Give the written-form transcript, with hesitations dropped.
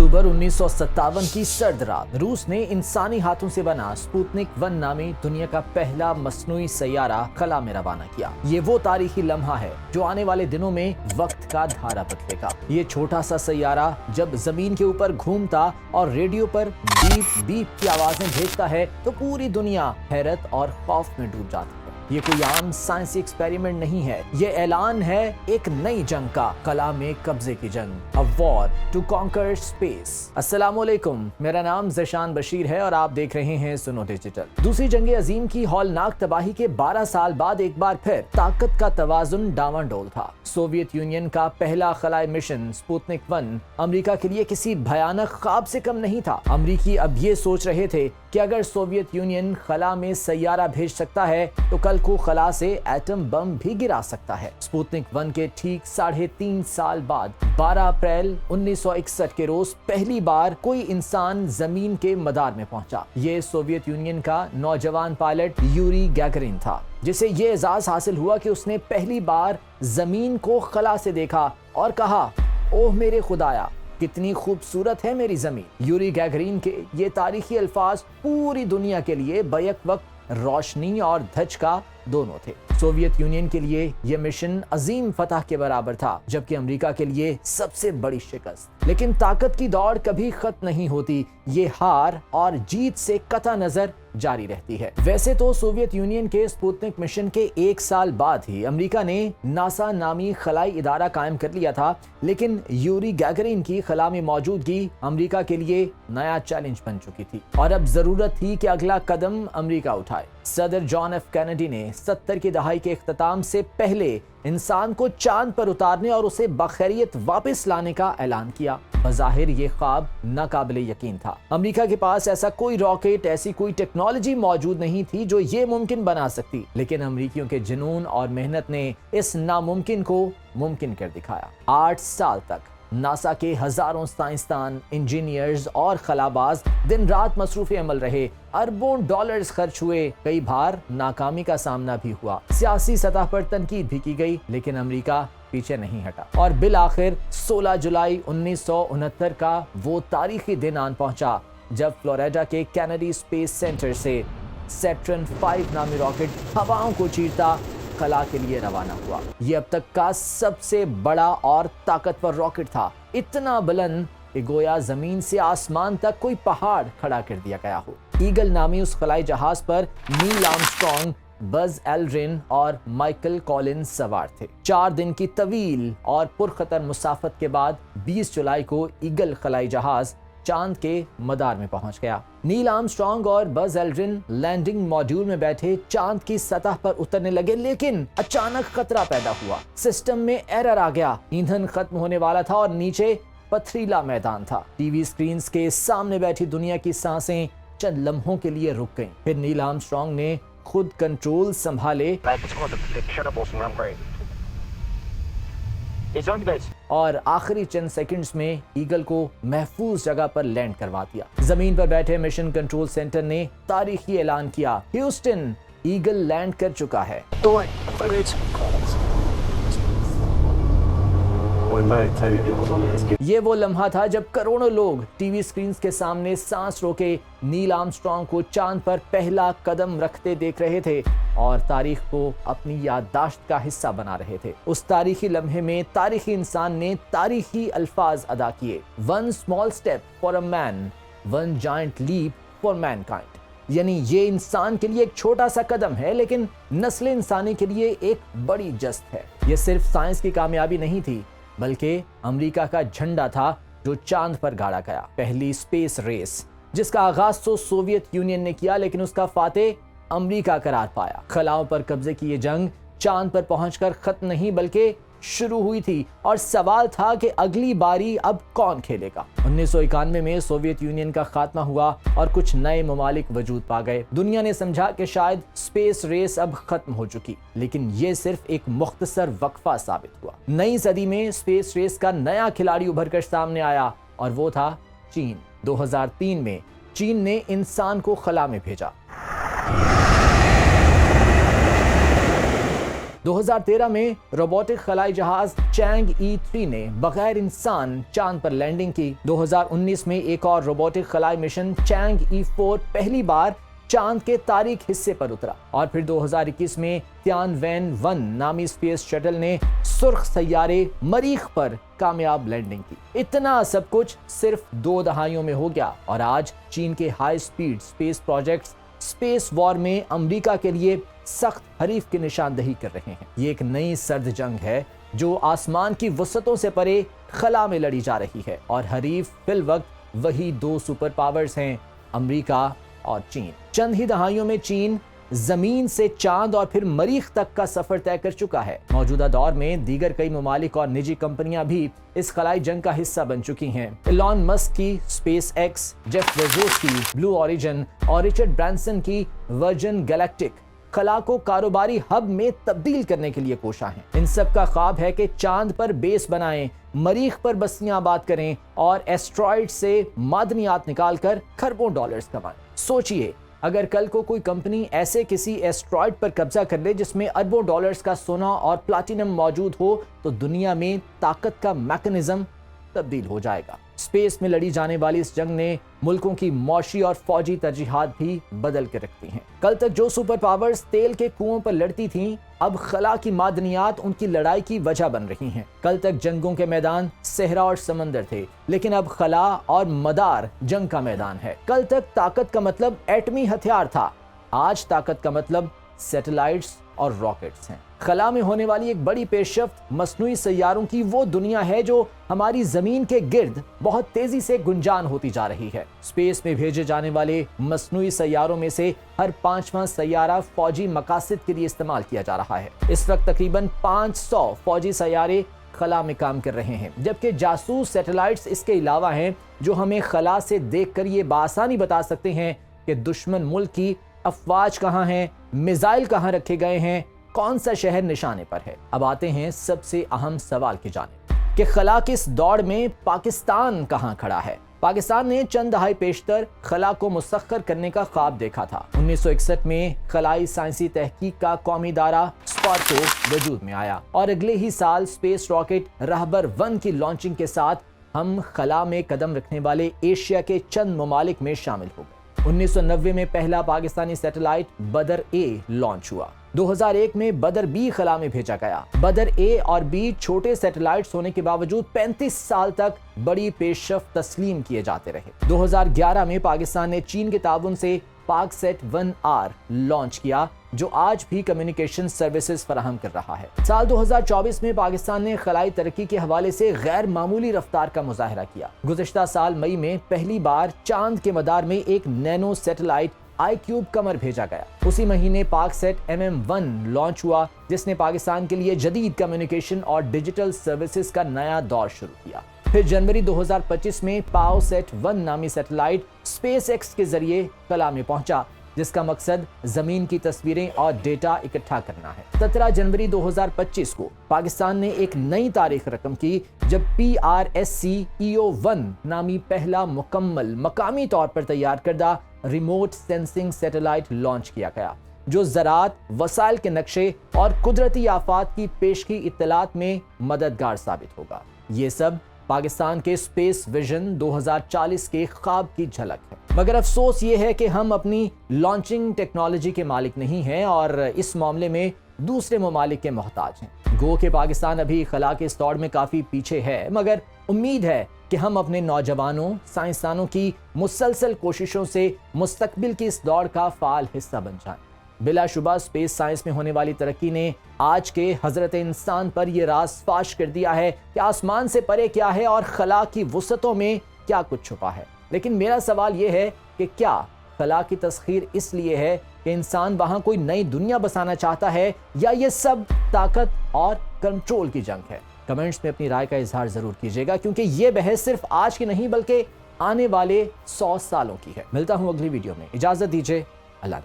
अक्टूबर 1957 की सर्द रात रूस ने इंसानी हाथों से बना स्पुतनिक 1 नामी दुनिया का पहला मसनूई सैयारा खला में रवाना किया। ये वो तारीखी लम्हा है जो आने वाले दिनों में वक्त का धारा बदलेगा। ये छोटा सा सैयारा जब जमीन के ऊपर घूमता और रेडियो पर बीप बीप की आवाजें भेजता है तो पूरी दुनिया हैरत और खौफ में डूब जाती है। ये कोई आम साइंसी एक्सपेरिमेंट नहीं है, ये ऐलान है एक नई जंग का, कला में कब्जे की जंग, a war to conquer space. अस्सलामुअलैकुम, मेरा नाम ज़शान बशीर है और आप देख रहे हैं सुनो डिजिटल। दूसरी जंग अजीम की हौलनाक तबाही के 12 साल बाद एक बार फिर ताकत का तवाजुन डावांडोल था। सोवियत यूनियन का पहला खलाई मिशन स्पुतनिक 1 अमेरिका के लिए किसी भयानक ख्वाब से कम नहीं था। अमेरिकी अब ये सोच रहे थे कि अगर सोवियत यूनियन खला में सैयारा भेज सकता है तो कल को खला से एटम बम भी गिरा सकता है। स्पुतनिक 1 के ठीक 3.5 साल बाद 12 अप्रैल 1961 के रोज पहली बार कोई इंसान जमीन के मदार में पहुंचा। ये सोवियत यूनियन का नौजवान पायलट यूरी गैगरिन था, जिसे ये एजाज हासिल हुआ कि उसने पहली बार जमीन को खला से देखा और कहा, ओह मेरे खुदाया, कितनी खूबसूरत है मेरी जमीन। यूरी गैगरिन के ये तारीखी अल्फाज पूरी दुनिया के लिए बैक वक्त रोशनी और धचका दोनों थे। सोवियत यूनियन के लिए यह मिशन अजीम फतह के बराबर था, जबकि अमेरिका के लिए सबसे बड़ी शिकस्त। लेकिन ताकत की दौड़ कभी खत्म नहीं होती, ये हार और जीत से कतई नजर जारी रहती है। वैसे तो सोवियत यूनियन के स्पुतनिक मिशन के 1 साल बाद ही अमेरिका ने नासा नामी खलाई इदारा कायम कर लिया था, लेकिन यूरी गैगरिन की खला में मौजूदगी अमेरिका के लिए नया चैलेंज बन चुकी थी और अब जरूरत थी कि अगला कदम अमेरिका उठाए। सदर जॉन एफ कैनेडी ने 70 की दहाई के इख्तिताम से पहले इंसान को चांद पर उतारने और उसे बखैरियत वापस लाने का ऐलान किया। बज़ाहिर ये ख्वाब नाकाबिले यकीन था। अमेरिका के पास ऐसा कोई रॉकेट, ऐसी कोई टेक्नोलॉजी मौजूद नहीं थी जो ये मुमकिन बना सकती, लेकिन अमेरिकियों के जुनून और मेहनत ने इस नामुमकिन को मुमकिन कर दिखाया। 8 साल तक नासा के हजारों साइंसदान, इंजीनियर्स और खलाबाज दिन रात मसरूफ अमल रहे। अरबों डॉलर्स खर्च हुए, कई बार नाकामी का सामना भी हुआ, सियासी सतह पर तनकीद भी की गई, लेकिन अमेरिका पीछे नहीं हटा और बिल आखिर 16 जुलाई 1969 का वो तारीखी दिन आन पहुंचा जब फ्लोरिडा के कैनेडी स्पेस सेंटर से सैटर्न 5 नामी रॉकेट हवाओं को चीरता खला के लिए रवाना हुआ। ये अब तक का सबसे बड़ा और ताकतवर रॉकेट था, इतना बुलंद कि गोया जमीन से आसमान तक कोई पहाड़ खड़ा कर दिया गया हो। ईगल नामी उस खलाई जहाज पर नील आर्मस्ट्रॉन्ग, बज एल्ड्रिन और माइकल कॉलिंस सवार थे। 4 दिन की तवील और पुरखतर मुसाफत के बाद 20 जुलाई को ईगल खलाई जहाज चांद के मदार में पहुंच गया। नील आर्मस्ट्रॉन्ग और बज एल्ड्रिन लैंडिंग मॉड्यूल में बैठे चांद की सतह पर उतरने लगे, लेकिन अचानक खतरा पैदा हुआ। सिस्टम में एरर आ गया, ईंधन खत्म होने वाला था और नीचे पथरीला मैदान था। टीवी स्क्रीन के सामने बैठी दुनिया की सांसें चंद लम्हों के लिए रुक गईं। फिर नील आर्मस्ट्रॉन्ग ने खुद कंट्रोल संभाले और आखिरी चंद सेकंड्स में ईगल को महफूज जगह पर लैंड करवा दिया। जमीन पर बैठे मिशन कंट्रोल सेंटर ने तारीखी ऐलान किया, ह्यूस्टन, ईगल लैंड कर चुका है। ये वो लम्हा था जब करोड़ों लोग टीवी स्क्रीन के सामने सांस रोके नील आर्मस्ट्रॉन्ग को चांद पर पहला कदम रखते देख रहे थे और तारीख को अपनी याददाश्त का हिस्सा बना रहे थे। उस तारीखी लम्हे में तारीखी इंसान ने तारीखी अल्फाज अदा किए, 1 small step for a man, 1 giant leap for mankind. यानी ये इंसान के लिए एक छोटा सा कदम है, लेकिन नस्ल इंसानी के लिए एक बड़ी जस्त है। ये सिर्फ साइंस की कामयाबी नहीं थी, बल्कि अमेरिका का झंडा था जो चांद पर गाड़ा गया। पहली स्पेस रेस जिसका आगाज तो सोवियत यूनियन ने किया, लेकिन उसका फातेह अमेरिका करार पाया। खलाओं पर कब्जे की ये जंग चांद पर पहुंचकर खत्म नहीं बल्कि शुरू हुई थी और सवाल था कि अगली बारी अब कौन खेलेगा। 1991 में सोवियत यूनियन का खात्मा हुआ और कुछ नए ममालिक वजूद पा गए। दुनिया ने समझा कि शायद स्पेस रेस अब खत्म हो चुकी, लेकिन ये सिर्फ एक मुख्तसर वक्फा साबित हुआ। नई सदी में स्पेस रेस का नया खिलाड़ी उभर कर सामने आया और वो था चीन। 2003 में चीन ने इंसान को खला में भेजा। 2013 में रोबोटिक खलाई जहाज चैंग E3 ने बगैर इंसान चांद पर लैंडिंग की। 2019 में एक और रोबोटिक खलाई मिशन चैंग E4 पहली बार चांद के तारीख हिस्से पर उतरा और फिर 2021 में तियानवेन-1 नामी स्पेस शटल ने सुर्ख सैयारे मरीख पर कामयाब लैंडिंग की। इतना सब कुछ सिर्फ 2 दहाइयों में हो गया और आज चीन के high speed space projects space war में अमेरिका के लिए सख्त हरीफ की निशानदही कर रहे हैं। ये एक नई सर्द जंग है जो आसमान की वसतों से परे खला में लड़ी जा रही है और हरीफ फिल वक्त वही 2 सुपर पावर्स हैं, अमेरिका और चीन। चंद ही दहाइयों में चीन जमीन से चांद और फिर मरीख तक का सफर तय कर चुका है। मौजूदा दौर में दीगर कई ममालिक और निजी कंपनियां भी इस खलाई जंग का हिस्सा बन चुकी हैं। एलॉन मस्क की स्पेस एक्स, जेफ बेजोस की ब्लू ओरिजिन और रिचर्ड ब्रांसन की वर्जिन गैलेक्टिक खला को कारोबारी हब में तब्दील करने के लिए कोशा हैं। इन सब का ख्वाब है कि चांद पर बेस बनाएं, मरीख पर बस्तियां आबाद करें और एस्ट्रॉइड से मादनियात निकालकर खरबों डॉलर्स कमाएं। सोचिए, अगर कल को कोई कंपनी ऐसे किसी एस्ट्रॉइड पर कब्जा कर ले जिसमें अरबों डॉलर्स का सोना और प्लैटिनम मौजूद हो तो दुनिया में ताकत का मैकेनिज्म तब्दील हो जाएगा। स्पेस में लड़ी जाने वाली इस जंग ने मुल्कों की मौशी और फौजी तरजीहात भी बदल के रखती हैं। कल तक जो सुपर पावर्स तेल के कुओं पर लड़ती थीं, अब खला की मादनियात उनकी लड़ाई की वजह बन रही हैं। कल तक जंगों के मैदान सहरा और समंदर थे, लेकिन अब खला और मदार जंग का मैदान है। कल तक ताकत का मतलब एटमी हथियार था, आज ताकत का मतलब सैटेलाइट्स और रॉकेट्स हैं। खला में होने वाली एक बड़ी पेशरफ्त मसनूई सैयारों की वो दुनिया है जो हमारी जमीन के गिर्द बहुत तेजी से गुंजान होती जा रही है। स्पेस में भेजे जाने वाले मसनूई सैयारों में से हर 5वां सैयारा फौजी मकासद के लिए इस्तेमाल किया जा रहा है। इस वक्त तकरीबन 500 फौजी सैयारे खला में काम कर रहे हैं, जबकि जासूस सैटेलाइट्स इसके अलावा हैं जो हमें खला से देखकर ये बासानी बता सकते हैं कि दुश्मन मुल्क की अफवाज कहाँ हैं, मिसाइल कहाँ रखे गए हैं, कौन सा शहर निशाने पर है। अब आते हैं सबसे अहम सवाल की जानिब कि खला की इस दौड़ में पाकिस्तान कहाँ खड़ा है। पाकिस्तान ने चंद दहाई पेशतर खला को मुसख्खर करने का ख्वाब देखा था। 1961 में खलाई साइंसी तहकीक का कौमी इदारा स्पार्को वजूद में आया और अगले ही साल स्पेस रॉकेट रहबर-1 की लॉन्चिंग के साथ हम खला में कदम रखने वाले एशिया के चंद ममालिक में शामिल हो गए। 1990 में पहला पाकिस्तानी सैटेलाइट बदर ए लॉन्च हुआ। 2001 में बदर बी खला में भेजा गया। बदर ए और बी छोटे सैटेलाइट्स होने के बावजूद 35 साल तक बड़ी पेशरफ्त तस्लीम किए जाते रहे। 2011 में पाकिस्तान ने चीन के ताउन से PAKSat-1R लॉन्च किया, जो आज भी कम्युनिकेशन सर्विसेज फराहम कर रहा है। साल 2024 में पाकिस्तान ने खलाई तरक्की के हवाले से गैर मामूली रफ्तार का मुजाहरा किया। गुज़िश्ता साल मई में पहली बार चांद के मदार में एक नैनो सैटेलाइट iCube कमर भेजा गया। उसी महीने PAKSat-MM-1 लॉन्च हुआ, जिसने पाकिस्तान के लिए जदीद कम्युनिकेशन और डिजिटल सर्विसेज का नया दौर शुरू किया। फिर जनवरी 2025 में PAOSat-1 नामी सैटेलाइट स्पेस एक्स के जरिए खला में पहुंचा, जिसका मकसद जमीन की तस्वीरें और डेटा इकट्ठा करना है। 17 जनवरी 2025 को पाकिस्तान ने एक नई तारीख रकम की जब PRSC-EO-1 नामी पहला मुकम्मल मकामी तौर पर तैयार करदा रिमोट सेंसिंग सैटेलाइट लॉन्च किया गया, जो ज़राअत, वसाइल के नक्शे और कुदरती आफात की पेशगी इत्तलात में मददगार साबित होगा। ये सब पाकिस्तान के स्पेस विजन 2040 के ख्वाब की झलक है। मगर अफसोस ये है कि हम अपनी लॉन्चिंग टेक्नोलॉजी के मालिक नहीं हैं और इस मामले में दूसरे ममालिक के मोहताज हैं। गो कि पाकिस्तान अभी खला के इस दौड़ में काफ़ी पीछे है, मगर उम्मीद है कि हम अपने नौजवानों साइंसदानों की मुसलसल कोशिशों से मुस्तकबिल की इस दौड़ का फ़ाल हिस्सा बन जाएं। बिलाशुबा स्पेस साइंस में होने वाली तरक्की ने आज के हजरत इंसान पर यह राज फाश कर दिया है कि आसमान से परे क्या है और खला की वसतों में क्या कुछ छुपा है। लेकिन मेरा सवाल यह है कि क्या खला की तस्खीर इसलिए है कि इंसान वहां कोई नई दुनिया बसाना चाहता है, या ये सब ताकत और कंट्रोल की जंग है? कमेंट्स में अपनी राय का इजहार जरूर कीजिएगा, क्योंकि ये बहस सिर्फ आज की नहीं बल्कि आने वाले 100 सालों की है। मिलता हूं अगली वीडियो में, इजाजत दीजिए, अल्लाह।